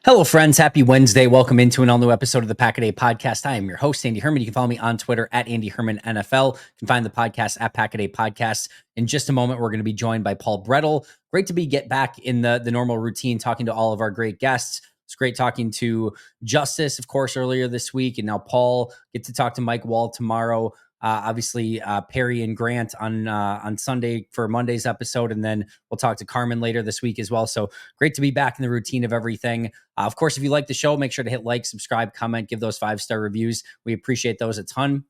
Hello, friends. Happy Wednesday. Welcome into an all-new episode of the Pack a Day Podcast. I am your host, Andy Herman. You can follow me on Twitter at Andy Herman NFL. You can find the podcast at Pack a Day Podcast. In just a moment, we're going to be joined by Paul Bretl. Great to get back in the normal routine, talking to all of our great guests. It's great talking to Justice, of course, earlier this week, and now Paul. Get to talk to Mike Wall tomorrow. Obviously, Perry and Grant on Sunday for Monday's episode, and then we'll talk to Carmen later this week as well. So great to be back in the routine of everything. Of course, if you like the show, make sure to hit like, subscribe, comment, give those 5-star reviews. We appreciate those a ton.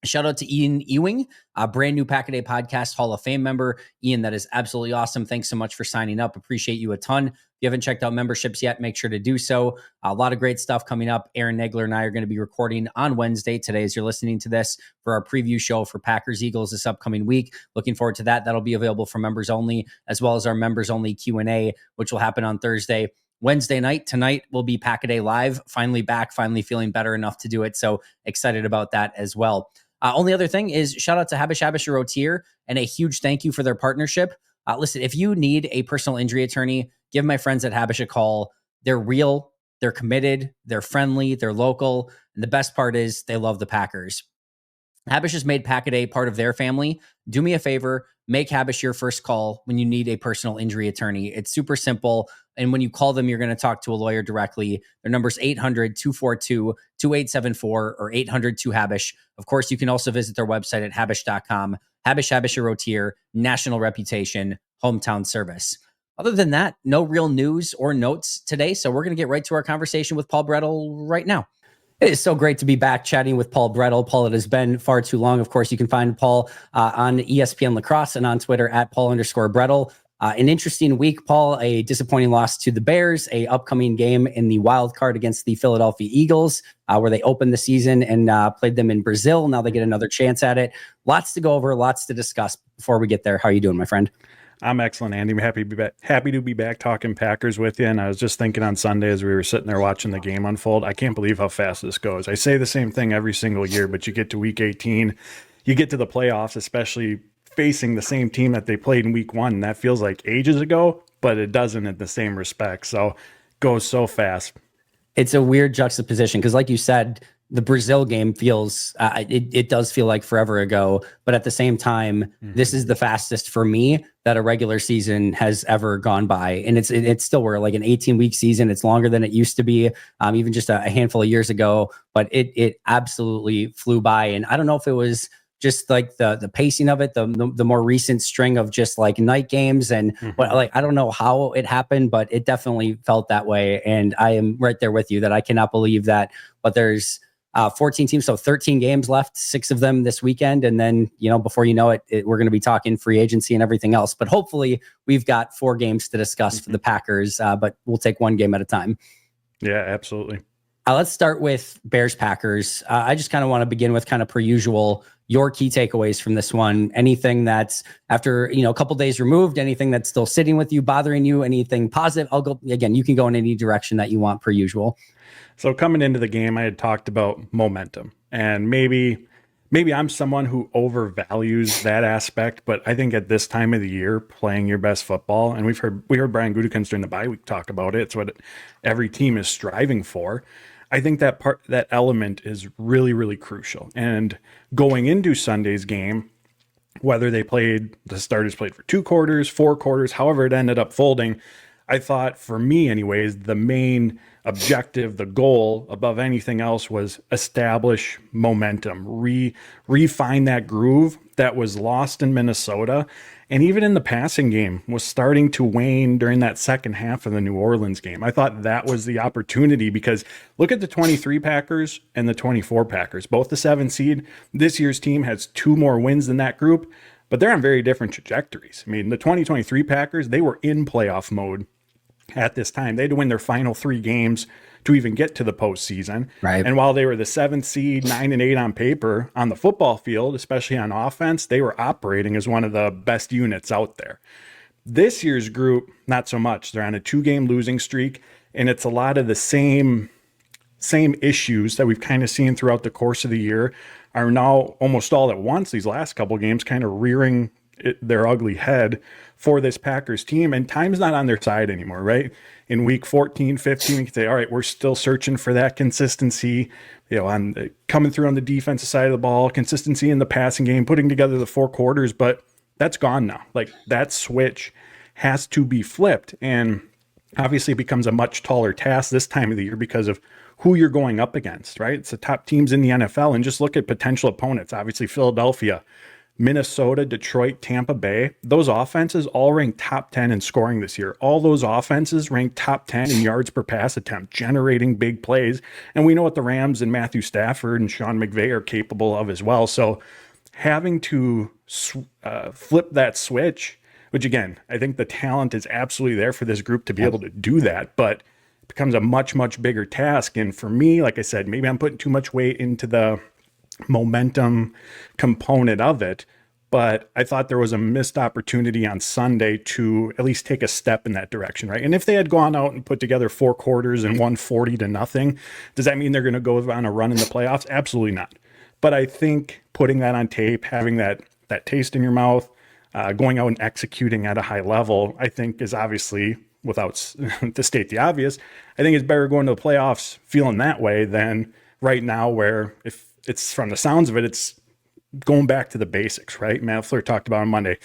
Shout out to Ian Ewing, a brand new Pack a Day Podcast Hall of Fame member. Ian, that is absolutely awesome. Thanks so much for signing up. Appreciate you a ton. If you haven't checked out memberships yet, make sure to do so. A lot of great stuff coming up. Aaron Nagler and I are going to be recording on Wednesday today as you're listening to this for our preview show for Packers Eagles this upcoming week. Looking forward to that. That'll be available for members only, as well as our members only Q&A, which will happen on Thursday. Wednesday night, tonight will be Pack a Day Live. Finally back, finally feeling better enough to do it. So excited about that as well. Only other thing is shout out to Habish Rotier and a huge thank you for their partnership. Listen, if you need a personal injury attorney, give my friends at Habish a call. They're real, they're committed, they're friendly, they're local, and the best part is they love the Packers. Habish has made Pack a Day part of their family. Do me a favor, make Habish your first call when you need a personal injury attorney. It's super simple. And when you call them, you're going to talk to a lawyer directly. Their number's 800-242-2874 or 800-2HABISH. Of course, you can also visit their website at habish.com. Habish Rotier, national reputation, hometown service. Other than that, no real news or notes today. So we're going to get right to our conversation with Paul Bretl right now. It is so great to be back chatting with Paul Bretl. Paul, it has been far too long. Of course, you can find Paul on ESPN Lacrosse and on Twitter at Paul_Bretl. An interesting week, Paul. A disappointing loss to the Bears, a upcoming game in the wild card against the Philadelphia Eagles, where they opened the season and played them in Brazil. Now they get another chance at it. Lots to go over, lots to discuss before we get there. How are you doing, my friend? I'm excellent, Andy. I'm happy to be back talking Packers with you. And I was just thinking on Sunday as we were sitting there watching the game unfold, I can't believe how fast this goes. I say the same thing every single year, but you get to week 18, you get to the playoffs, especially facing the same team that they played in week 1. And that feels like ages ago, but it doesn't in the same respect. So it goes so fast. It's a weird juxtaposition because, like you said, the Brazil game feels, it does feel like forever ago, but at the same time, this is the fastest for me that a regular season has ever gone by. And it's still, we're like an 18-week season. It's longer than it used to be, even just a handful of years ago, but it absolutely flew by. And I don't know if it was just like the pacing of it, the more recent string of just like night games and what, like, I don't know how it happened, but it definitely felt that way. And I am right there with you that I cannot believe that, but there's 14 teams, so 13 games left, 6 of them this weekend. And then, before you know it, we're going to be talking free agency and everything else. But hopefully we've got 4 games to discuss for the Packers, but we'll take one game at a time. Yeah, absolutely. Let's start with Bears Packers. I just kind of want to begin with kind of per usual, your key takeaways from this one. Anything that's after, a couple days removed, anything that's still sitting with you, bothering you, anything positive. I'll go again. You can go in any direction that you want per usual. So coming into the game, I had talked about momentum, and maybe I'm someone who overvalues that aspect, but I think at this time of the year, playing your best football, and we heard Brian Gutekunst during the bye week talk about it. It's what every team is striving for. I think that element is really, really crucial. And going into Sunday's game, whether the starters played for 2 quarters, 4 quarters, however it ended up folding, I thought, for me anyways, the main objective, the goal above anything else was establish momentum, refine that groove that was lost in Minnesota. And even in the passing game was starting to wane during that second half of the New Orleans game. I thought that was the opportunity because look at the 23 Packers and the 24 Packers, both the 7 seed. This year's team has 2 more wins than that group, but they're on very different trajectories. I mean, the 2023 Packers, they were in playoff mode at this time. They had to win their final 3 games to even get to the postseason. Right. And while they were the 7th seed, 9-8 on paper, on the football field, especially on offense, they were operating as one of the best units out there. This year's group, not so much. They're on a 2-game losing streak, and it's a lot of the same issues that we've kind of seen throughout the course of the year are now almost all at once, these last couple games, kind of rearing their ugly head for this Packers team. And time's not on their side anymore, right? In week 14, 15, we can say, all right, we're still searching for that consistency, on coming through on the defensive side of the ball, consistency in the passing game, putting together the four quarters, but that's gone now. Like, that switch has to be flipped. And obviously it becomes a much taller task this time of the year because of who you're going up against, right? It's the top teams in the NFL, and just look at potential opponents. Obviously, Philadelphia, Minnesota, Detroit, Tampa Bay, those offenses all ranked top 10 in scoring this year. All those offenses ranked top 10 in yards per pass attempt, generating big plays. And we know what the Rams and Matthew Stafford and Sean McVay are capable of as well. So having to flip that switch, which again, I think the talent is absolutely there for this group to be able to do that, but it becomes a much, much bigger task. And for me, like I said, maybe I'm putting too much weight into the momentum component of it, but I thought there was a missed opportunity on Sunday to at least take a step in that direction, right? And if they had gone out and put together four quarters and won 40-0, does that mean they're going to go on a run in the playoffs? Absolutely not. But I think putting that on tape, having that taste in your mouth, going out and executing at a high level, I think is obviously, without to state the obvious, I think it's better going to the playoffs feeling that way than right now, where if it's, from the sounds of it, it's going back to the basics, right? Matt Fleur talked about on Monday,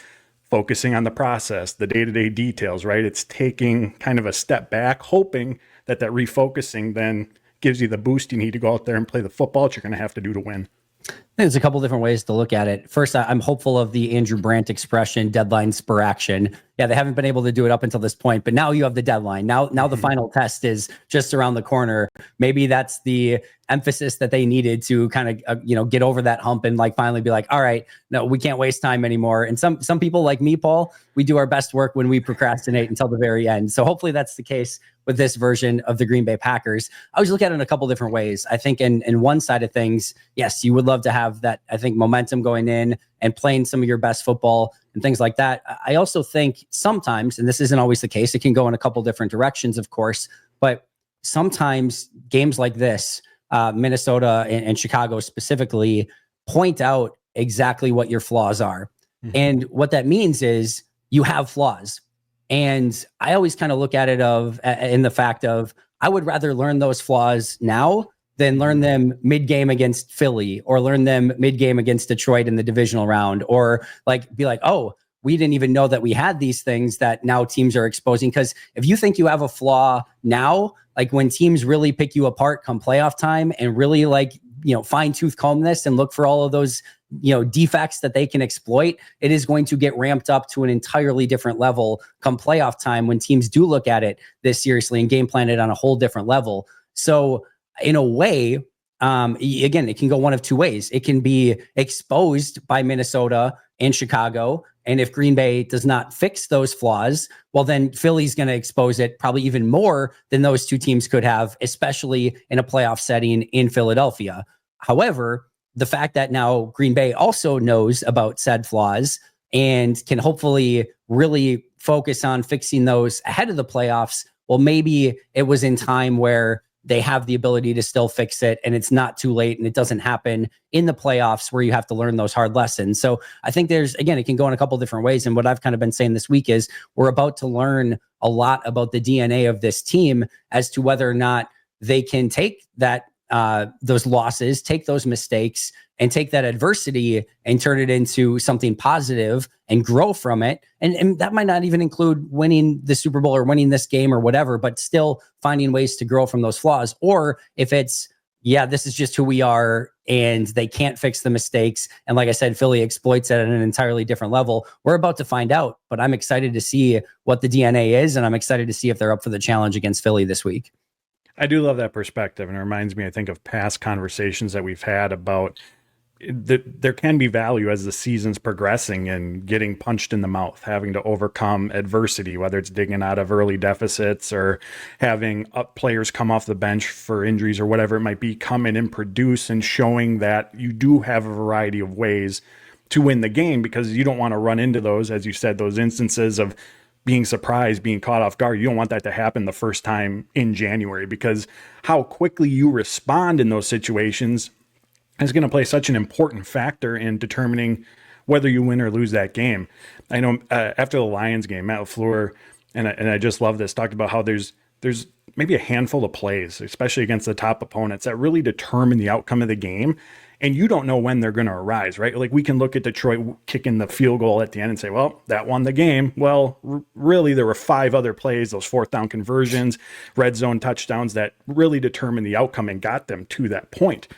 focusing on the process, the day-to-day details, right? It's taking kind of a step back, hoping that refocusing then gives you the boost you need to go out there and play the football that you're going to have to do to win. I think there's a couple different ways to look at it. First, I'm hopeful of the Andrew Brandt expression, deadline spur action. Yeah, they haven't been able to do it up until this point, but now you have the deadline. Now the final test is just around the corner. Maybe that's the emphasis that they needed to kind of, get over that hump and like finally be like, all right, no, we can't waste time anymore. And some people like me, Paul, we do our best work when we procrastinate until the very end. So hopefully that's the case with this version of the Green Bay Packers. I always look at it in a couple different ways. I think in one side of things, yes, you would love to have that, I think, momentum going in and playing some of your best football and things like that. I also think sometimes, and this isn't always the case, it can go in a couple different directions, of course, but sometimes games like this, Minnesota and Chicago specifically, point out exactly what your flaws are. Mm-hmm. And what that means is you have flaws. And I always kind of look at it in the fact of, I would rather learn those flaws now than learn them mid-game against Philly, or learn them mid-game against Detroit in the divisional round, or be like, oh, we didn't even know that we had these things that now teams are exposing. Because if you think you have a flaw now, like when teams really pick you apart come playoff time and really fine tooth comb this and look for all of those defects that they can exploit, it is going to get ramped up to an entirely different level come playoff time when teams do look at it this seriously and game plan it on a whole different level. So in a way, again, it can go one of two ways. It can be exposed by Minnesota and Chicago. And if Green Bay does not fix those flaws, well, then Philly's going to expose it probably even more than those two teams could have, especially in a playoff setting in Philadelphia. However, the fact that now Green Bay also knows about said flaws and can hopefully really focus on fixing those ahead of the playoffs, well, maybe it was in time where they have the ability to still fix it and it's not too late and it doesn't happen in the playoffs where you have to learn those hard lessons. So I think it can go in a couple different ways. And what I've kind of been saying this week is we're about to learn a lot about the DNA of this team as to whether or not they can take that, those losses, take those mistakes, and take that adversity and turn it into something positive and grow from it. And that might not even include winning the Super Bowl or winning this game or whatever, but still finding ways to grow from those flaws. Or if it's, this is just who we are and they can't fix the mistakes. And like I said, Philly exploits it at an entirely different level. We're about to find out, but I'm excited to see what the DNA is. And I'm excited to see if they're up for the challenge against Philly this week. I do love that perspective. And it reminds me, I think, of past conversations that we've had about there can be value as the season's progressing and getting punched in the mouth, having to overcome adversity, whether it's digging out of early deficits or having players come off the bench for injuries or whatever it might be, come in and produce, and showing that you do have a variety of ways to win the game, because you don't want to run into those, as you said, those instances of being surprised, being caught off guard. You don't want that to happen the first time in January, because how quickly you respond in those situations is going to play such an important factor in determining whether you win or lose that game. I know after the Lions game, Matt LaFleur, and I just love this, talked about how there's maybe a handful of plays, especially against the top opponents, that really determine the outcome of the game. And you don't know when they're going to arise, right? Like we can look at Detroit kicking the field goal at the end and say, well, that won the game. Well, really, there were 5 other plays, those fourth down conversions, red zone touchdowns that really determined the outcome and got them to that point.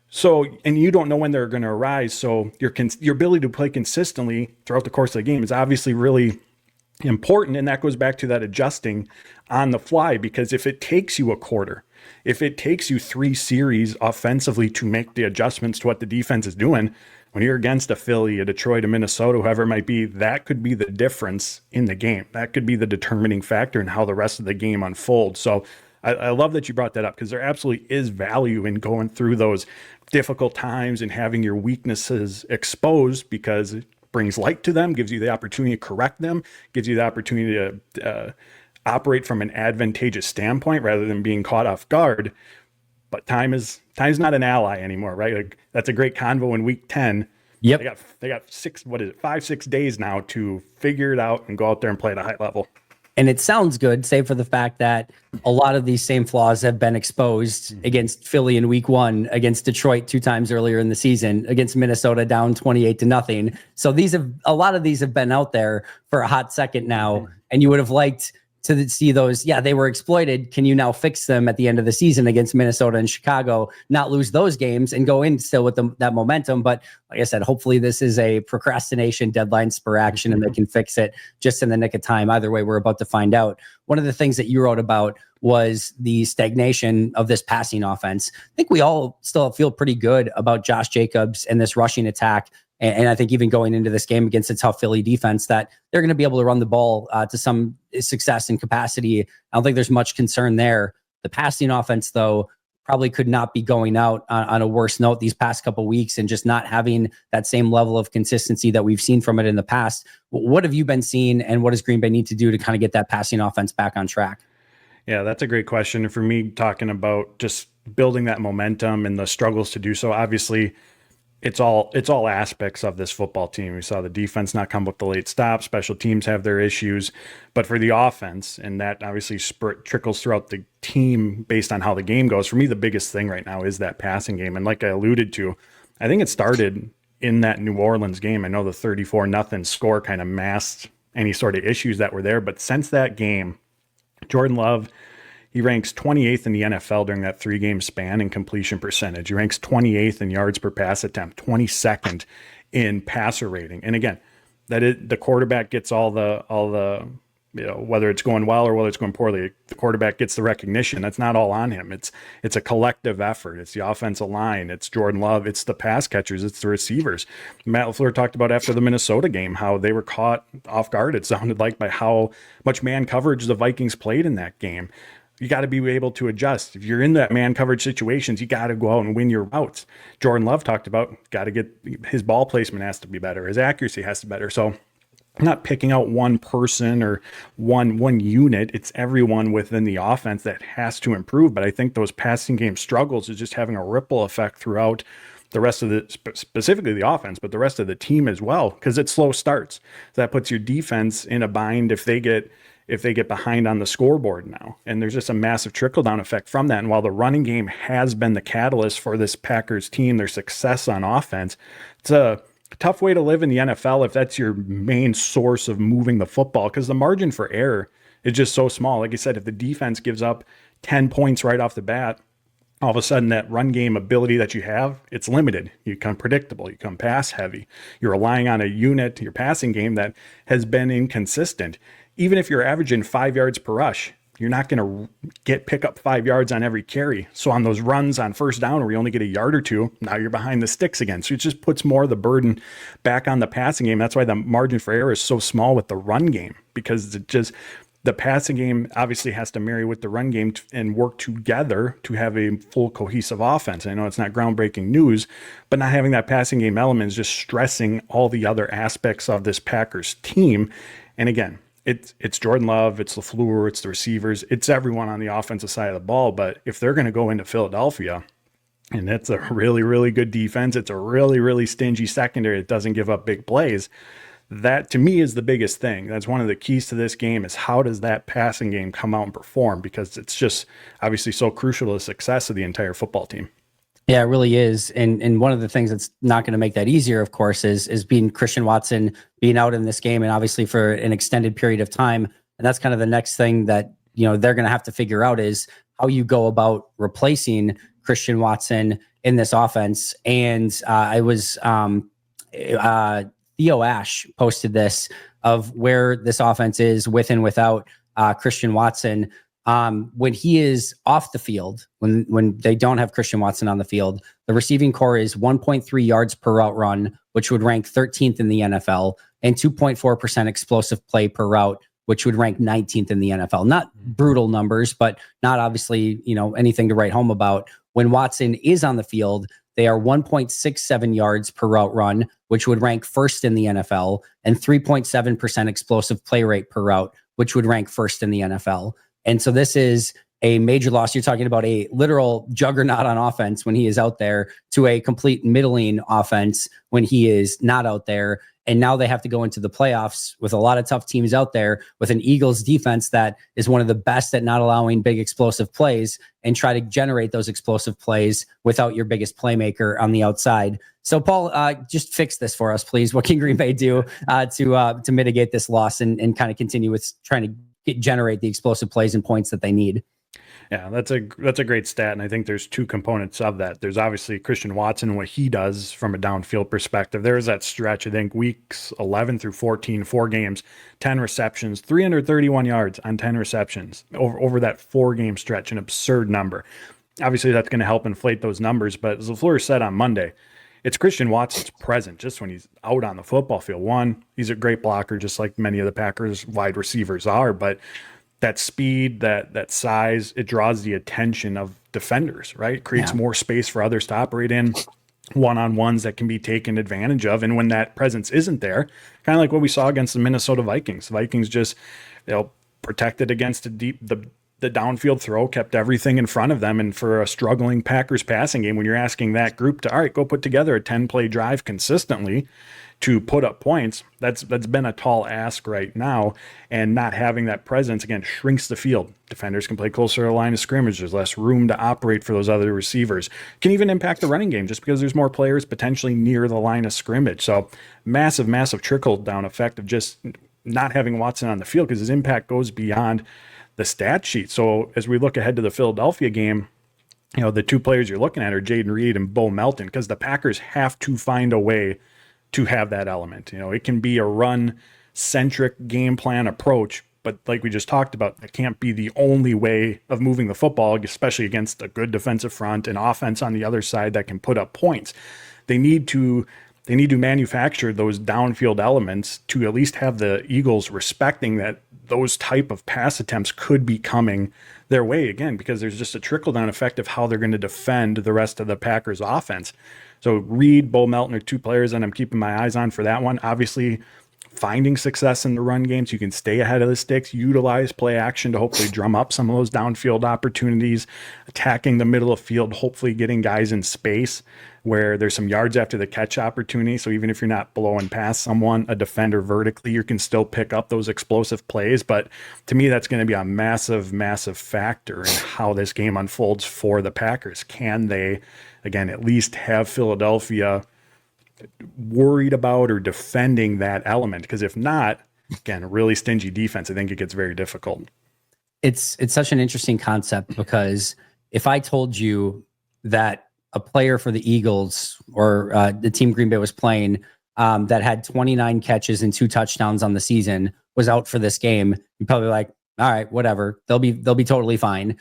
So, and you don't know when they're going to arise. So your ability to play consistently throughout the course of the game is obviously really important. And that goes back to that adjusting on the fly, because if it takes you a quarter, if it takes you 3 series offensively to make the adjustments to what the defense is doing, when you're against a Philly, a Detroit, a Minnesota, whoever it might be, that could be the difference in the game. That could be the determining factor in how the rest of the game unfolds. So I love that you brought that up, because there absolutely is value in going through those difficult times and having your weaknesses exposed, because it brings light to them, gives you the opportunity to correct them, gives you the opportunity to operate from an advantageous standpoint rather than being caught off guard. But time's not an ally anymore, right? Like, that's a great convo in week 10. Yep. They got 5-6 days now to figure it out and go out there and play at a high level. And it sounds good, save for the fact that a lot of these same flaws have been exposed against Philly in week 1, against Detroit 2 times earlier in the season, against Minnesota down 28-0. So a lot of these have been out there for a hot second now, and you would have liked to see those. Yeah, they were exploited. Can you now fix them at the end of the season against Minnesota and Chicago, not lose those games and go in still with that momentum? But like I said, hopefully this is a procrastination deadline spur action and they can fix it just in the nick of time. Either way, we're about to find out. One of the things that you wrote about was the stagnation of this passing offense. I think we all still feel pretty good about Josh Jacobs and this rushing attack. And I think even going into this game against a tough Philly defense, that they're going to be able to run the ball to some success and capacity. I don't think there's much concern there. The passing offense, though, probably could not be going out on a worse note these past couple of weeks and just not having that same level of consistency that we've seen from it in the past. What have you been seeing, and what does Green Bay need to do to kind of get that passing offense back on track? Yeah, that's a great question. And for me, talking about just building that momentum and the struggles to do so, obviously, it's all aspects of this football team. We saw the defense not come up with the late stop. Special teams have their issues, but for the offense, and that obviously trickles throughout the team based on how the game goes. For me, the biggest thing right now is that passing game. And like I alluded to, I think it started in that New Orleans game. I know the 34-0 score kind of masked any sort of issues that were there, but since that game, Jordan Love, he ranks 28th in the NFL during that 3-game span in completion percentage. He ranks 28th in yards per pass attempt, 22nd in passer rating. And again, the quarterback gets all the whether it's going well or whether it's going poorly, the quarterback gets the recognition. That's not all on him. It's a collective effort. It's the offensive line. It's Jordan Love. It's the pass catchers. It's the receivers. Matt LaFleur talked about after the Minnesota game how they were caught off guard, it sounded like, by how much man coverage the Vikings played in that game. You got to be able to adjust. If you're in that man coverage situations, you got to go out and win your routes. Jordan Love talked about got to get his ball placement has to be better. His accuracy has to be better. So I'm not picking out one person or one unit. It's everyone within the offense that has to improve. But I think those passing game struggles is just having a ripple effect throughout the rest of specifically the offense, but the rest of the team as well, because it slow starts. So that puts your defense in a bind if they get behind on the scoreboard now. And there's just a massive trickle-down effect from that. And while the running game has been the catalyst for this Packers team, their success on offense, it's a tough way to live in the NFL if that's your main source of moving the football, because the margin for error is just so small. Like I said, if the defense gives up 10 points right off the bat, all of a sudden that run game ability that you have, it's limited. You become predictable. You become pass heavy. You're relying on a unit, your passing game, that has been inconsistent. Even if you're averaging 5 yards per rush, you're not going to pick up 5 yards on every carry. So on those runs on first down where you only get a yard or two, now you're behind the sticks again. So it just puts more of the burden back on the passing game. That's why the margin for error is so small with the run game, because the passing game obviously has to marry with the run game and work together to have a full cohesive offense. I know it's not groundbreaking news, but not having that passing game element is just stressing all the other aspects of this Packers team. And again, it's Jordan Love, it's LaFleur, it's the receivers, it's everyone on the offensive side of the ball. But if they're going to go into Philadelphia And it's a really, really good defense. It's a really, really stingy secondary. It doesn't give up big plays. That to me is the biggest thing. That's one of the keys to this game is how does that passing game come out and perform? Because it's just obviously so crucial to the success of the entire football team. Yeah, it really is. And one of the things that's not going to make that easier, of course, is being Christian Watson being out in this game and obviously for an extended period of time. And that's kind of the next thing that, they're going to have to figure out is how you go about replacing Christian Watson in this offense. And Theo Ash posted this of where this offense is with and without Christian Watson. When he is off the field, when they don't have Christian Watson on the field, the receiving core is 1.3 yards per route run, which would rank 13th in the NFL, and 2.4% explosive play per route, which would rank 19th in the NFL. Not brutal numbers, but not obviously, anything to write home about. When Watson is on the field, they are 1.67 yards per route run, which would rank first in the NFL, and 3.7% explosive play rate per route, which would rank first in the NFL. And so this is a major loss. You're talking about a literal juggernaut on offense when he is out there to a complete middling offense when he is not out there. And now they have to go into the playoffs with a lot of tough teams out there with an Eagles defense that is one of the best at not allowing big explosive plays and try to generate those explosive plays without your biggest playmaker on the outside. So Paul, just fix this for us, please. What can Green Bay do to mitigate this loss and kind of continue with trying to generate the explosive plays and points that they need? Yeah, that's a great stat, and I think there's two components of that. There's obviously Christian Watson and what he does from a downfield perspective. There's that stretch, I think, weeks 11 through 14, 4 games, 10 receptions, 331 yards on 10 receptions over that 4-game stretch, an absurd number. Obviously, that's going to help inflate those numbers, but as LaFleur said on Monday, it's Christian Watson's present just when he's out on the football field. One, he's a great blocker, just like many of the Packers wide receivers are, but that speed, that size, it draws the attention of defenders, right? It creates more space for others to operate in, one-on-ones that can be taken advantage of. And when that presence isn't there, kind of like what we saw against the Minnesota Vikings. The Vikings just, protected against the downfield throw, kept everything in front of them. And for a struggling Packers passing game, when you're asking that group to, all right, go put together a 10-play drive consistently to put up points, that's been a tall ask right now. And not having that presence, again, shrinks the field. Defenders can play closer to the line of scrimmage. There's less room to operate for those other receivers. Can even impact the running game just because there's more players potentially near the line of scrimmage. So massive, massive trickle-down effect of just not having Watson on the field because his impact goes beyond the stat sheet. So as we look ahead to the Philadelphia game, the two players you're looking at are Jaden Reed and Bo Melton, because the Packers have to find a way to have that element. It can be a run-centric game plan approach, but like we just talked about, it can't be the only way of moving the football, especially against a good defensive front and offense on the other side that can put up points. They need to manufacture those downfield elements to at least have the Eagles respecting that those type of pass attempts could be coming their way again, because there's just a trickle-down effect of how they're going to defend the rest of the Packers offense. So Reed, Bo Melton are two players that I'm keeping my eyes on for that one. Obviously, finding success in the run game so you can stay ahead of the sticks, utilize play action to hopefully drum up some of those downfield opportunities, attacking the middle of field, hopefully getting guys in space where there's some yards after the catch opportunity. So even if you're not blowing past someone, a defender vertically, you can still pick up those explosive plays. But to me, that's going to be a massive, massive factor in how this game unfolds for the Packers. Can they, again, at least have Philadelphia worried about or defending that element? Because if not, again, a really stingy defense, I think it gets very difficult. It's such an interesting concept, because if I told you that a player for the Eagles or the team Green Bay was playing that had 29 catches and 2 touchdowns on the season was out for this game, you'd probably be like, all right, whatever. They'll be totally fine.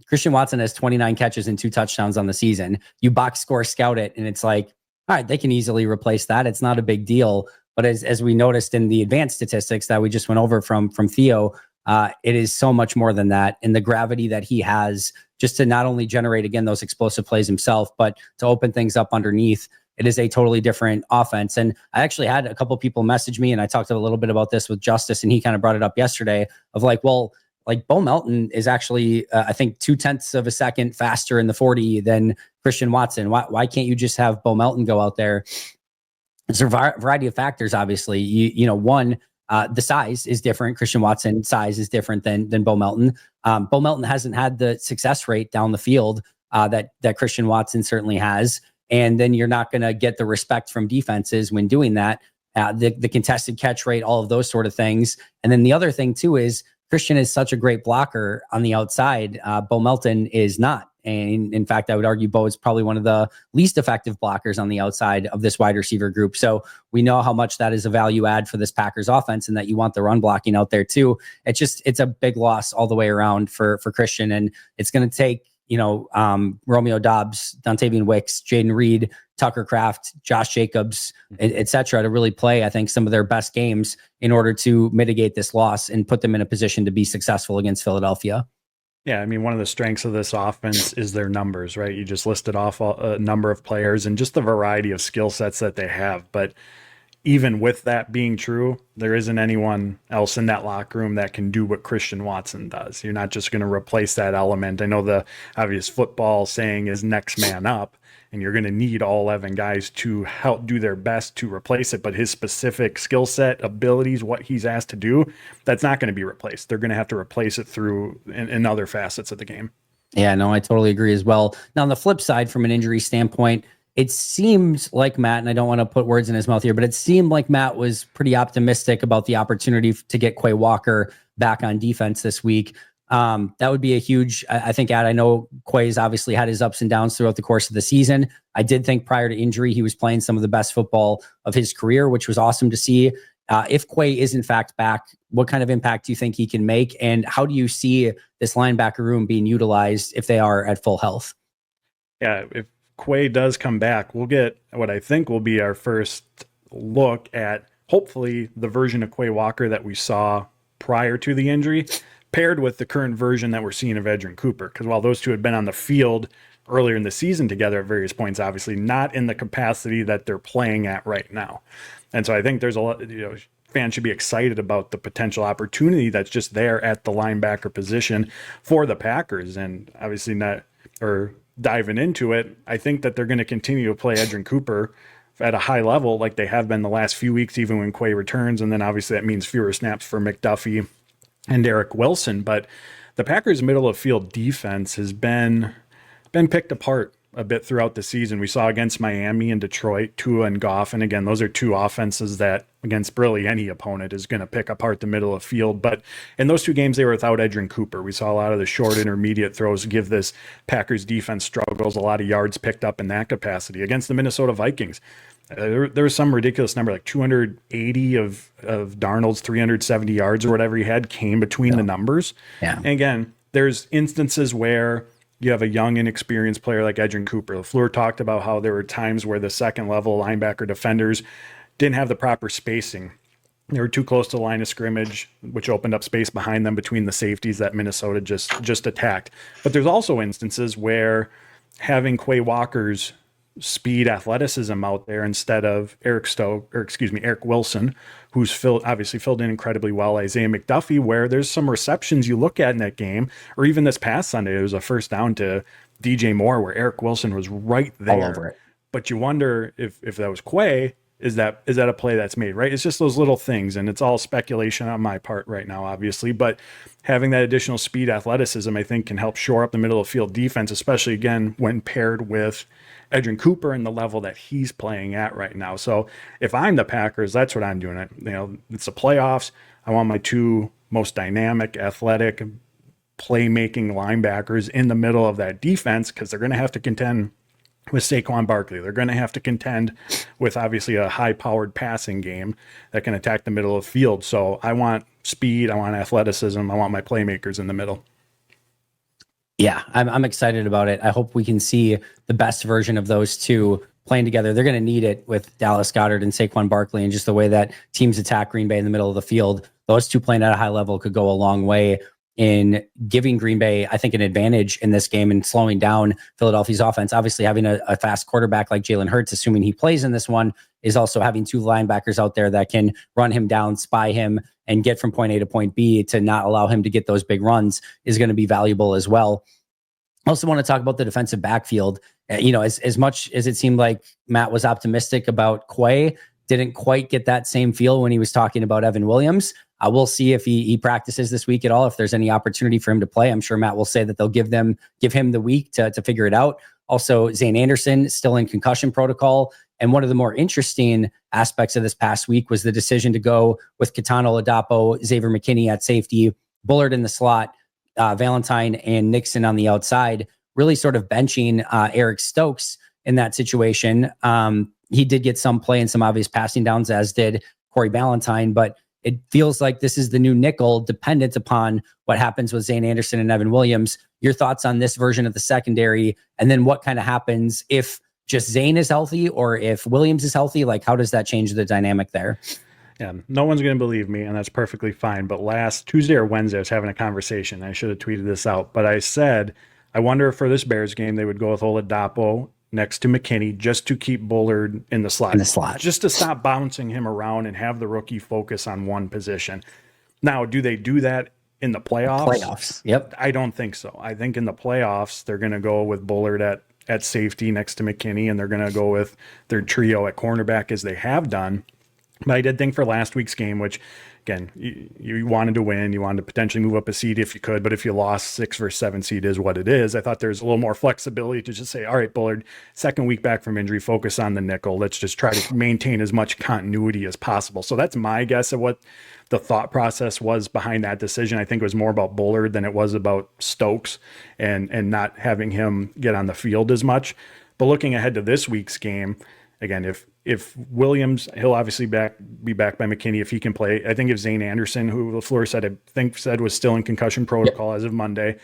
Christian Watson has 29 catches and 2 touchdowns on the season. You box score scout it, and it's like, all right, they can easily replace that. It's not a big deal. But as we noticed in the advanced statistics that we just went over from Theo, it is so much more than that. And the gravity that he has just to not only generate, again, those explosive plays himself, but to open things up underneath, it is a totally different offense. And I actually had a couple people message me, and I talked a little bit about this with Justice, and he kind of brought it up yesterday of like, well, like Bo Melton is actually, I think 0.2 of a second faster in the 40 than Christian Watson. Why can't you just have Bo Melton go out there? There's a variety of factors, obviously. One, the size is different. Christian Watson's size is different than Bo Melton. Bo Melton hasn't had the success rate down the field that Christian Watson certainly has. And then you're not going to get the respect from defenses when doing that. The contested catch rate, all of those sort of things. And then the other thing too is Christian is such a great blocker on the outside. Bo Melton is not. And in fact, I would argue Bo is probably one of the least effective blockers on the outside of this wide receiver group. So we know how much that is a value add for this Packers offense and that you want the run blocking out there too. It's a big loss all the way around for Christian. And it's going to take, Romeo Doubs, Dontavian Wicks, Jaden Reed, Tucker Kraft, Josh Jacobs, et cetera, to really play, I think, some of their best games in order to mitigate this loss and put them in a position to be successful against Philadelphia. Yeah, I mean, one of the strengths of this offense is their numbers, right? You just listed off a number of players and just the variety of skill sets that they have. But even with that being true, there isn't anyone else in that locker room that can do what Christian Watson does. You're not just going to replace that element. I know the obvious football saying is next man up, and you're going to need all 11 guys to help do their best to replace it. But his specific skill set, abilities, what he's asked to do, that's not going to be replaced. They're going to have to replace it through in other facets of the game. Yeah, no, I totally agree as well. Now, on the flip side, from an injury standpoint, it seems like Matt, and I don't want to put words in his mouth here, but it seemed like Matt was pretty optimistic about the opportunity to get Quay Walker back on defense this week. That would be a huge, I think, I know Quay's obviously had his ups and downs throughout the course of the season. I did think prior to injury, he was playing some of the best football of his career, which was awesome to see. If Quay is in fact back, what kind of impact do you think he can make? And how do you see this linebacker room being utilized if they are at full health? Yeah, if Quay does come back, we'll get what I think will be our first look at hopefully the version of Quay Walker that we saw prior to the injury, paired with the current version that we're seeing of Edgerrin Cooper. Because while those two had been on the field earlier in the season together at various points, obviously not in the capacity that they're playing at right now. And so I think there's a lot, fans should be excited about the potential opportunity that's just there at the linebacker position for the Packers. And obviously diving into it, I think that they're going to continue to play Edgerrin Cooper at a high level like they have been the last few weeks, even when Quay returns. And then obviously that means fewer snaps for McDuffie and Eric Wilson. But the Packers' middle of field defense has been picked apart a bit throughout the season. We saw against Miami and Detroit, Tua and Goff. And again, those are two offenses that against really any opponent is going to pick apart the middle of field. But in those two games, they were without Edgerrin Cooper. We saw a lot of the short intermediate throws give this Packers defense struggles, a lot of yards picked up in that capacity. Against the Minnesota Vikings, there was some ridiculous number, like 280 of Darnold's 370 yards or whatever he had came between the numbers. Yeah. And again, there's instances where you have a young, inexperienced player like Edgerrin Cooper. LaFleur talked about how there were times where the second level linebacker defenders didn't have the proper spacing. They were too close to the line of scrimmage, which opened up space behind them between the safeties that Minnesota just attacked. But there's also instances where having Quay Walker's speed, athleticism out there instead of Eric Wilson, who's obviously filled in incredibly well, Isaiah McDuffie, where there's some receptions you look at in that game, or even this past Sunday, it was a first down to DJ Moore where Eric Wilson was right there. All over it. But you wonder if that was Quay, is that a play that's made, right? It's just those little things, and it's all speculation on my part right now, obviously. But having that additional speed, athleticism, I think can help shore up the middle of field defense, especially, again, when paired with Edgerrin Cooper and the level that he's playing at right now. So if I'm the Packers, that's what I'm doing. It's the playoffs. I want my two most dynamic, athletic, playmaking linebackers in the middle of that defense, because they're going to have to contend with Saquon Barkley. They're going to have to contend with obviously a high-powered passing game that can attack the middle of the field. So I want speed, I want athleticism, I want my playmakers in the middle. Yeah, I'm excited about it. I hope we can see the best version of those two playing together. They're going to need it with Dallas Goedert and Saquon Barkley, and just the way that teams attack Green Bay in the middle of the field. Those two playing at a high level could go a long way. in giving Green Bay, I think, an advantage in this game and slowing down Philadelphia's offense. Obviously, having a fast quarterback like Jalen Hurts, assuming he plays in this one, is also having two linebackers out there that can run him down, spy him, and get from point A to point B to not allow him to get those big runs is going to be valuable as well. I also want to talk about the defensive backfield. As much as it seemed like Matt was optimistic about Quay, didn't quite get that same feel when he was talking about Evan Williams. We'll see if he practices this week at all, if there's any opportunity for him to play. I'm sure Matt will say that they'll give him the week to figure it out. Also, Zane Anderson still in concussion protocol. And one of the more interesting aspects of this past week was the decision to go with Kitano Ladapo, Xavier McKinney at safety, Bullard in the slot, Valentine and Nixon on the outside, really sort of benching Eric Stokes in that situation. He did get some play and some obvious passing downs, as did Corey Ballantyne, but it feels like this is the new nickel dependent upon what happens with Zane Anderson and Evan Williams. Your thoughts on this version of the secondary, and then what kind of happens if just Zane is healthy or if Williams is healthy? Like, how does that change the dynamic there? Yeah, no one's going to believe me, and that's perfectly fine. But last Tuesday or Wednesday, I was having a conversation. I should have tweeted this out, but I said, I wonder if for this Bears game, they would go with Oladapo next to McKinney just to keep Bullard in the slot. Just to stop bouncing him around and have the rookie focus on one position. Now, do they do that in the playoffs? Yep. I don't think so. I think in the playoffs, they're going to go with Bullard at safety next to McKinney, and they're going to go with their trio at cornerback as they have done. But I did think for last week's game, which, again, you wanted to win, you wanted to potentially move up a seed if you could, but if you lost 6 versus 7 seed is what it is. I thought there's a little more flexibility to just say, all right, Bullard, second week back from injury, focus on the nickel. Let's just try to maintain as much continuity as possible. So that's my guess of what the thought process was behind that decision. I think it was more about Bullard than it was about Stokes and not having him get on the field as much. But looking ahead to this week's game, again, if Williams, he'll obviously be back by McKinney if he can play. I think if Zane Anderson, who LaFleur said was still in concussion protocol as of Monday,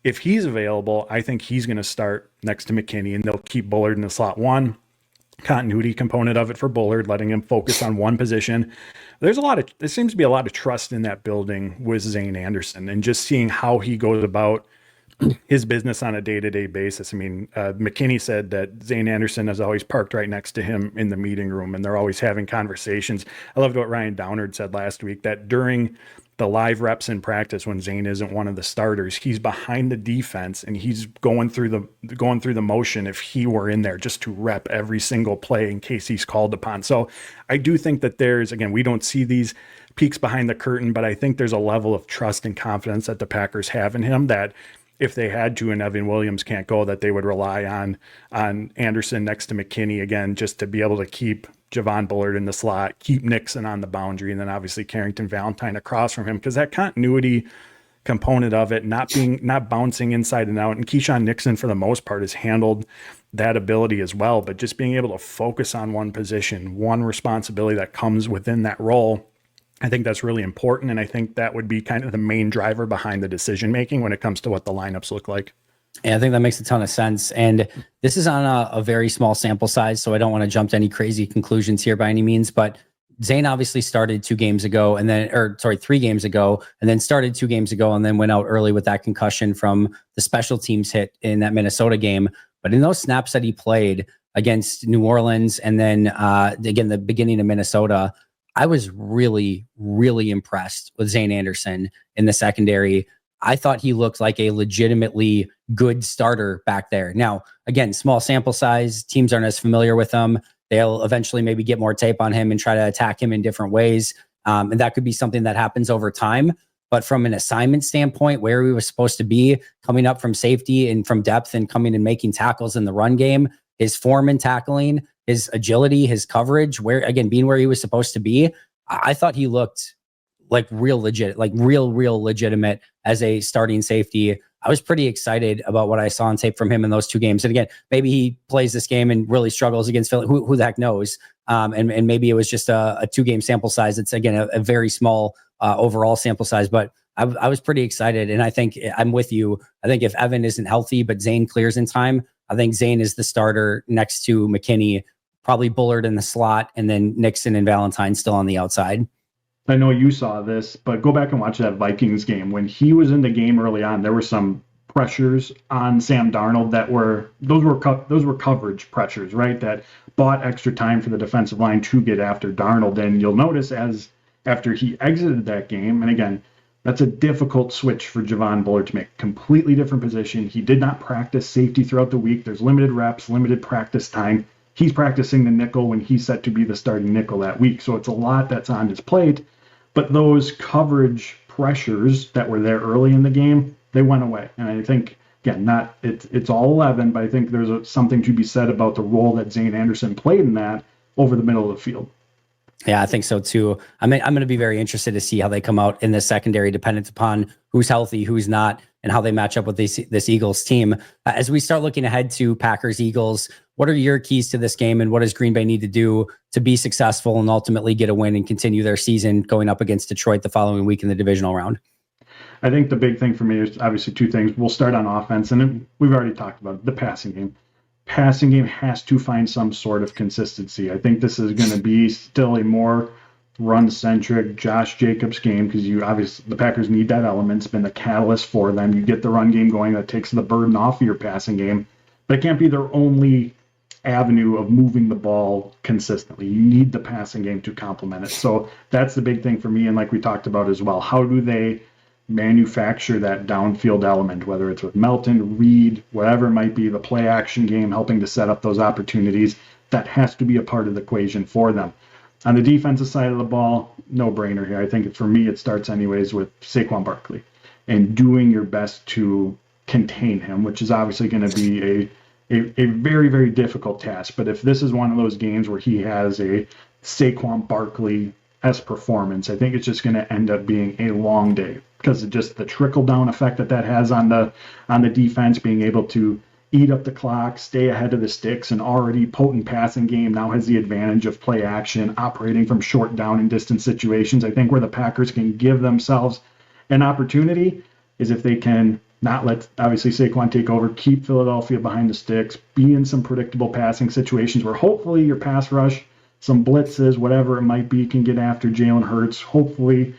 if he's available, I think he's going to start next to McKinney, and they'll keep Bullard in the slot one. Continuity component of it for Bullard, letting him focus on one position. There seems to be a lot of trust in that building with Zane Anderson, and just seeing how he goes about his business on a day-to-day basis. I mean, McKinney said that Zane Anderson is always parked right next to him in the meeting room, and they're always having conversations. I loved what Ryan Downard said last week, that during the live reps in practice, when Zane isn't one of the starters, he's behind the defense and he's going through the motion if he were in there, just to rep every single play in case he's called upon. So I do think that again, we don't see these peeks behind the curtain, but I think there's a level of trust and confidence that the Packers have in him, that if they had to and Evan Williams can't go, that they would rely on Anderson next to McKinney again, just to be able to keep Javon Bullard in the slot, keep Nixon on the boundary, and then obviously Carrington Valentine across from him, because that continuity component of it, not bouncing inside and out. And Keyshawn Nixon, for the most part, has handled that ability as well. But just being able to focus on one position, one responsibility that comes within that role, I think that's really important, and I think that would be kind of the main driver behind the decision-making when it comes to what the lineups look like. Yeah, I think that makes a ton of sense. And this is on a very small sample size, so I don't want to jump to any crazy conclusions here by any means, but Zane obviously started 3 games ago, and then started 2 games ago, and then went out early with that concussion from the special teams hit in that Minnesota game. But in those snaps that he played against New Orleans, and then again, the beginning of Minnesota, I was really, really impressed with Zane Anderson in the secondary. I thought he looked like a legitimately good starter back there. Now, again, small sample size, teams aren't as familiar with him. They'll eventually maybe get more tape on him and try to attack him in different ways. And that could be something that happens over time. But from an assignment standpoint, where he was supposed to be, coming up from safety and from depth and coming and making tackles in the run game, his form in tackling, his agility, his coverage, being where he was supposed to be, I thought he looked like real legitimate as a starting safety. I was pretty excited about what I saw on tape from him in those 2 games. And again, maybe he plays this game and really struggles against Philly. Who the heck knows? And maybe it was just a 2-game sample size. It's, again, a very small overall sample size, but I was pretty excited. And I think I'm with you. I think if Evan isn't healthy, but Zane clears in time, I think Zane is the starter next to McKinney, probably Bullard in the slot, and then Nixon and Valentine still on the outside. I know you saw this, but go back and watch that Vikings game. When he was in the game early on, there were some pressures on Sam Darnold that were those were coverage pressures, right? That bought extra time for the defensive line to get after Darnold. And you'll notice as after he exited that game, and again, that's a difficult switch for Javon Bullard to make. Completely different position. He did not practice safety throughout the week. There's limited reps, limited practice time. He's practicing the nickel when he's set to be the starting nickel that week. So it's a lot that's on his plate. But those coverage pressures that were there early in the game, they went away. And I think, again, not it's all 11, but I think there's something to be said about the role that Zane Anderson played in that over the middle of the field. Yeah, I think so too. I'm going to be very interested to see how they come out in the secondary, dependent upon who's healthy, who's not, and how they match up with this Eagles team. As we start looking ahead to Packers Eagles, what are your keys to this game, and what does Green Bay need to do to be successful and ultimately get a win and continue their season going up against Detroit the following week in the divisional round? I think the big thing for me is obviously two things. We'll start on offense, and we've already talked about the passing game. Passing game has to find some sort of consistency. I think this is going to be still a more run-centric Josh Jacobs game because the Packers need that element. It's been the catalyst for them. You get the run game going, that takes the burden off of your passing game, but it can't be their only avenue of moving the ball consistently. You need the passing game to complement it. So that's the big thing for me. And like we talked about as well, how do they manufacture that downfield element, whether it's with Melton, Reed, whatever it might be, the play action game, helping to set up those opportunities. That has to be a part of the equation for them. On the defensive side of the ball, no brainer here. I think for me, it starts anyways with Saquon Barkley and doing your best to contain him, which is obviously going to be a very, very difficult task. But if this is one of those games where he has a Saquon Barkley-esque performance, I think it's just going to end up being a long day because of just the trickle-down effect that has on the defense, being able to eat up the clock, stay ahead of the sticks, and already potent passing game now has the advantage of play action, operating from short down and distance situations. I think where the Packers can give themselves an opportunity is if they can not let, obviously, Saquon take over, keep Philadelphia behind the sticks, be in some predictable passing situations where hopefully your pass rush, some blitzes, whatever it might be, can get after Jalen Hurts, hopefully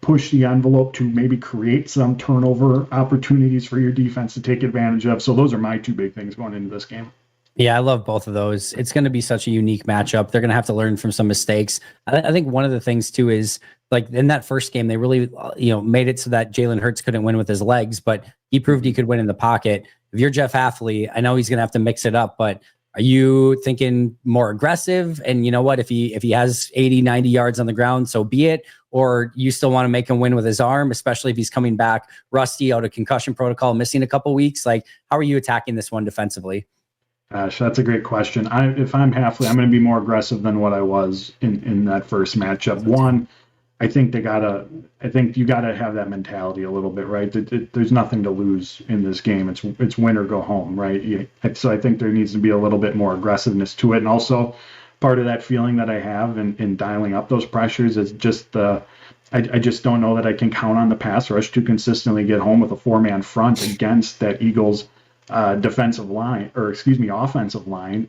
push the envelope to maybe create some turnover opportunities for your defense to take advantage of. So those are my two big things going into this game. Yeah, I love both of those. It's going to be such a unique matchup. They're going to have to learn from some mistakes. I think one of the things too is like in that first game, they really, made it so that Jalen Hurts couldn't win with his legs, but he proved he could win in the pocket. If you're Jeff Hafley, I know he's going to have to mix it up, but are you thinking more aggressive? And you know what, if he has 80, 90 yards on the ground, so be it. Or you still want to make him win with his arm, especially if he's coming back rusty out of concussion protocol, missing a couple weeks? Like, how are you attacking this one defensively? Gosh, that's a great question. If I'm Hafley, I'm going to be more aggressive than what I was in that first matchup. One, I think you gotta have that mentality a little bit, right? There's nothing to lose in this game. It's win or go home, right? So I think there needs to be a little bit more aggressiveness to it, and also part of that feeling that I have in dialing up those pressures is just I just don't know that I can count on the pass rush to consistently get home with a 4-man front against that Eagles offensive line.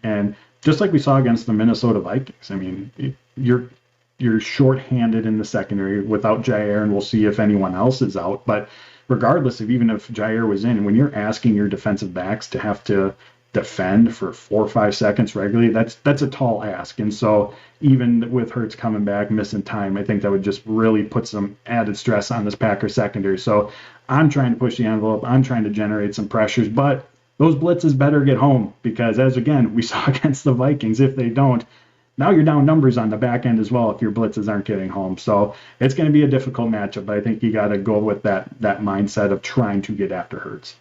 And just like we saw against the Minnesota Vikings, I mean, you're shorthanded in the secondary without Jair, and we'll see if anyone else is out. But regardless of even if Jair was in, when you're asking your defensive backs to have to defend for 4 or 5 seconds regularly, that's a tall ask. And so even with Hurts coming back, missing time, I think that would just really put some added stress on this Packers secondary. So I'm trying to push the envelope. I'm trying to generate some pressures, but those blitzes better get home because, as again, we saw against the Vikings, if they don't, now you're down numbers on the back end as well if your blitzes aren't getting home. So it's going to be a difficult matchup, but I think you got to go with that mindset of trying to get after Hurts.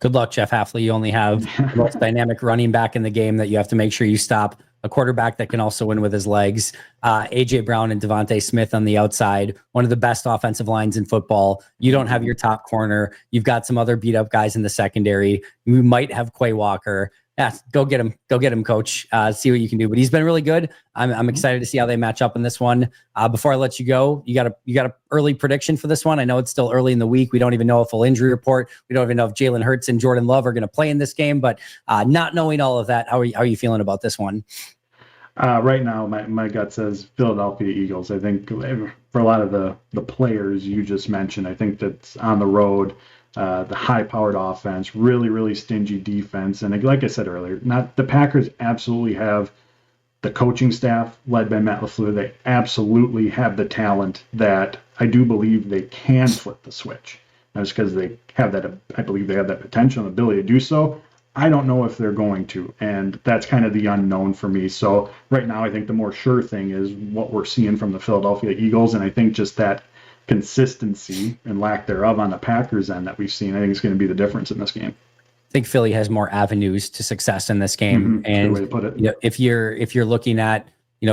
Good luck, Jeff Hafley. You only have the most dynamic running back in the game that you have to make sure you stop, a quarterback that can also win with his legs. A.J. Brown and Devontae Smith on the outside, one of the best offensive lines in football. You don't have your top corner. You've got some other beat-up guys in the secondary. You might have Quay Walker. Yeah, go get him. Go get him, coach. See what you can do. But he's been really good. I'm excited to see how they match up in this one. Before I let you go, you got a early prediction for this one? I know it's still early in the week. We don't even know a full injury report. We don't even know if Jalen Hurts and Jordan Love are going to play in this game. But not knowing all of that, how are you feeling about this one? Right now, my gut says Philadelphia Eagles. I think for a lot of the players you just mentioned, I think that's on the road, the high-powered offense, really, really stingy defense. And like I said earlier, not the Packers absolutely have the coaching staff led by Matt LaFleur. They absolutely have the talent that I do believe they can flip the switch. That's because they have that, I believe they have that potential and ability to do so. I don't know if they're going to, and that's kind of the unknown for me. So right now, I think the more sure thing is what we're seeing from the Philadelphia Eagles, and I think just that consistency and lack thereof on the Packers end that we've seen, I think is going to be the difference in this game. I think Philly has more avenues to success in this game. And good way to put it. You know, if you're looking at,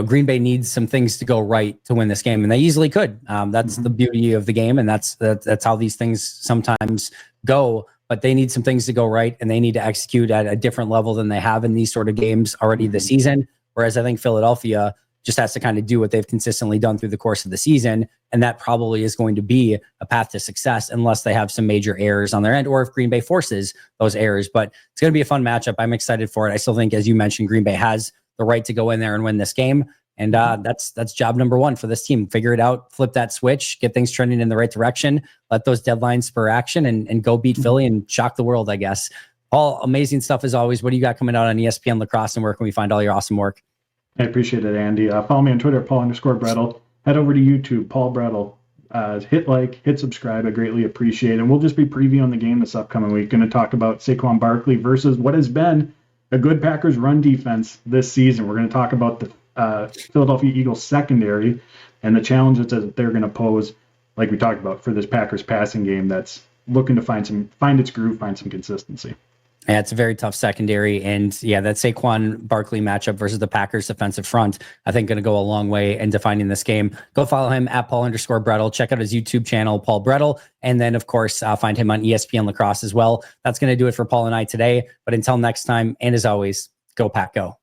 Green Bay needs some things to go right to win this game, and they easily could. That's the beauty of the game, and that's how these things sometimes go. But they need some things to go right, and they need to execute at a different level than they have in these sort of games already this season. Whereas I think Philadelphia just has to kind of do what they've consistently done through the course of the season. And that probably is going to be a path to success unless they have some major errors on their end, or if Green Bay forces those errors. But it's going to be a fun matchup. I'm excited for it. I still think, as you mentioned, Green Bay has the right to go in there and win this game. And that's job number one for this team. Figure it out, flip that switch, get things trending in the right direction, let those deadlines spur action, and go beat Philly and shock the world, I guess. Paul, amazing stuff as always. What do you got coming out on ESPN Lacrosse, and where can we find all your awesome work? I appreciate it, Andy. Follow me on Twitter, Paul_Bretl. Head over to YouTube, Paul Bretl. Hit like, hit subscribe. I greatly appreciate it. And we'll just be previewing the game this upcoming week. Going to talk about Saquon Barkley versus what has been a good Packers run defense this season. We're going to talk about the Philadelphia Eagles secondary and the challenges that they're going to pose, like we talked about, for this Packers passing game that's looking to find its groove, find some consistency. Yeah, it's a very tough secondary. And yeah, that Saquon Barkley matchup versus the Packers defensive front, I think going to go a long way in defining this game. Go follow him at Paul_Bretl. Check out his YouTube channel, Paul Bretl. And then, of course, find him on ESPN Lacrosse as well. That's going to do it for Paul and I today. But until next time, and as always, go Pack Go.